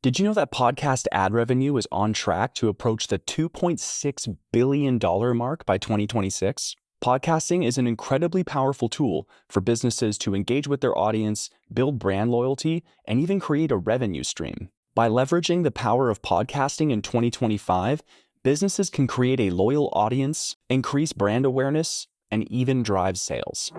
Did you know that podcast ad revenue is on track to approach the $2.6 billion mark by 2026? Podcasting is an incredibly powerful tool for businesses to engage with their audience, build brand loyalty, and even create a revenue stream. By leveraging the power of podcasting in 2025, businesses can create a loyal audience, increase brand awareness, and even drive sales.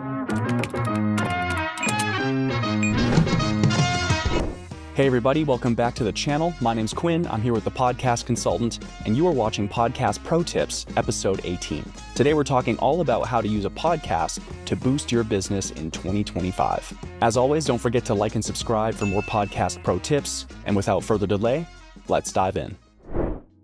Hey everybody, welcome back to the channel. My name's Quinn, I'm here with the Podcast Consultant, and you are watching Podcast Pro Tips, episode 18. Today we're talking all about how to use a podcast to boost your business in 2025. As always, don't forget to like and subscribe for more Podcast Pro Tips, and without further delay, let's dive in.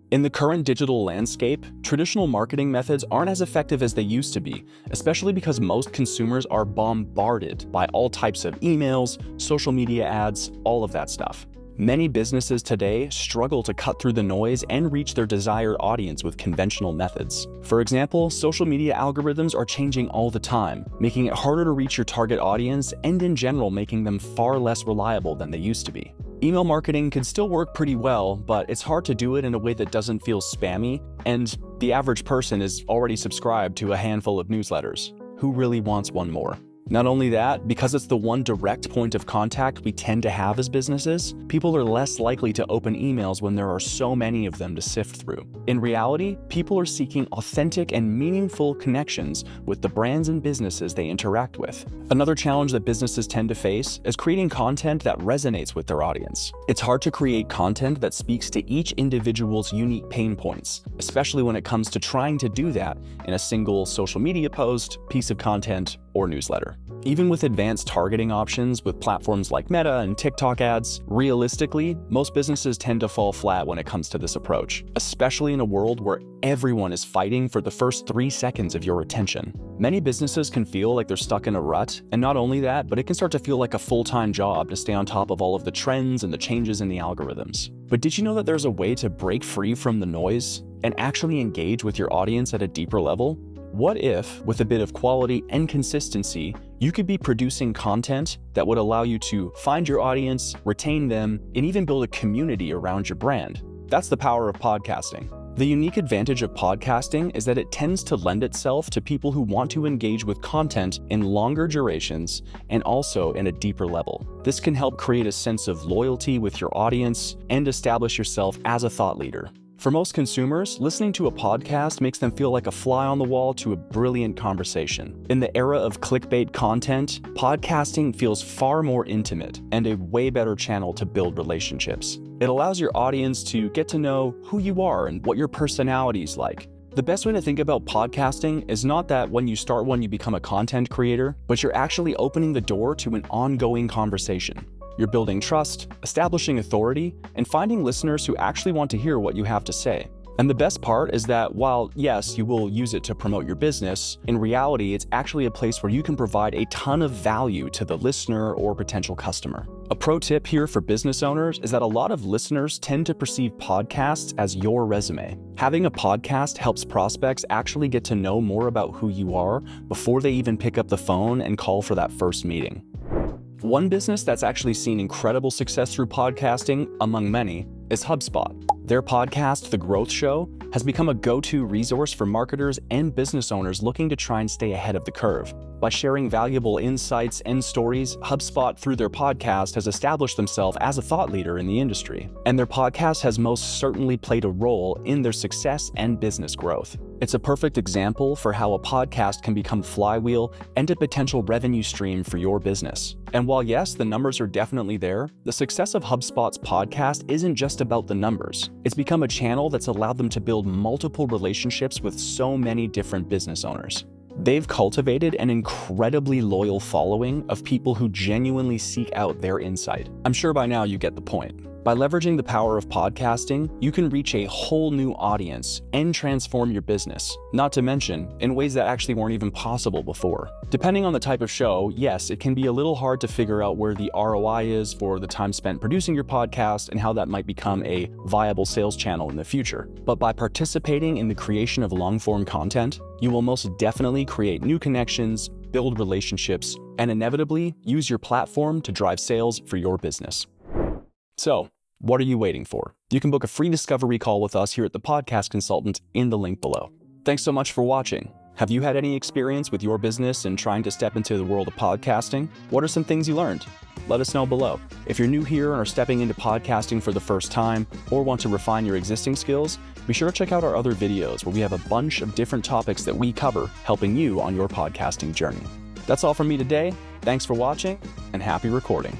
In the current digital landscape, traditional marketing methods aren't as effective as they used to be, especially because most consumers are bombarded by all types of emails, social media ads, all of that stuff. Many businesses today struggle to cut through the noise and reach their desired audience with conventional methods. For example, social media algorithms are changing all the time, making it harder to reach your target audience and in general making them far less reliable than they used to be. Email marketing can still work pretty well, but it's hard to do it in a way that doesn't feel spammy, and the average person is already subscribed to a handful of newsletters. Who really wants one more? Not only that, because it's the one direct point of contact we tend to have as businesses, people are less likely to open emails when there are so many of them to sift through. In reality, people are seeking authentic and meaningful connections with the brands and businesses they interact with. Another challenge that businesses tend to face is creating content that resonates with their audience. It's hard to create content that speaks to each individual's unique pain points, especially when it comes to trying to do that in a single social media post, piece of content, or newsletter. Even with advanced targeting options with platforms like Meta and TikTok ads, realistically, most businesses tend to fall flat when it comes to this approach, especially in a world where everyone is fighting for the first 3 seconds of your attention. Many businesses can feel like they're stuck in a rut, and not only that, but it can start to feel like a full-time job to stay on top of all of the trends and the changes in the algorithms. But did you know that there's a way to break free from the noise and actually engage with your audience at a deeper level? What if, with a bit of quality and consistency, you could be producing content that would allow you to find your audience, retain them, and even build a community around your brand? That's the power of podcasting. The unique advantage of podcasting is that it tends to lend itself to people who want to engage with content in longer durations and also in a deeper level. This can help create a sense of loyalty with your audience and establish yourself as a thought leader. For most consumers, listening to a podcast makes them feel like a fly on the wall to a brilliant conversation. In the era of clickbait content, podcasting feels far more intimate and a way better channel to build relationships. It allows your audience to get to know who you are and what your personality is like. The best way to think about podcasting is not that when you start one you become a content creator, but you're actually opening the door to an ongoing conversation. You're building trust, establishing authority, and finding listeners who actually want to hear what you have to say. And the best part is that while, yes, you will use it to promote your business, in reality, it's actually a place where you can provide a ton of value to the listener or potential customer. A pro tip here for business owners is that a lot of listeners tend to perceive podcasts as your resume. Having a podcast helps prospects actually get to know more about who you are before they even pick up the phone and call for that first meeting. One business that's actually seen incredible success through podcasting, among many, is HubSpot. Their podcast, The Growth Show, has become a go-to resource for marketers and business owners looking to try and stay ahead of the curve. By sharing valuable insights and stories, HubSpot, through their podcast, has established themselves as a thought leader in the industry. And their podcast has most certainly played a role in their success and business growth. It's a perfect example for how a podcast can become a flywheel and a potential revenue stream for your business. And while yes, the numbers are definitely there, the success of HubSpot's podcast isn't just about the numbers. It's become a channel that's allowed them to build multiple relationships with so many different business owners. They've cultivated an incredibly loyal following of people who genuinely seek out their insight. I'm sure by now you get the point. By leveraging the power of podcasting, you can reach a whole new audience and transform your business, not to mention in ways that actually weren't even possible before. Depending on the type of show, yes, it can be a little hard to figure out where the ROI is for the time spent producing your podcast and how that might become a viable sales channel in the future. But by participating in the creation of long-form content, you will most definitely create new connections, build relationships, and inevitably use your platform to drive sales for your business. So, What are you waiting for? You can book a free discovery call with us here at the Podcast Consultant in the link below. Thanks so much for watching. Have you had any experience with your business and trying to step into the world of podcasting? What are some things you learned? Let us know below. If you're new here and are stepping into podcasting for the first time or want to refine your existing skills, be sure to check out our other videos where we have a bunch of different topics that we cover, helping you on your podcasting journey. That's all from me today. Thanks for watching and happy recording.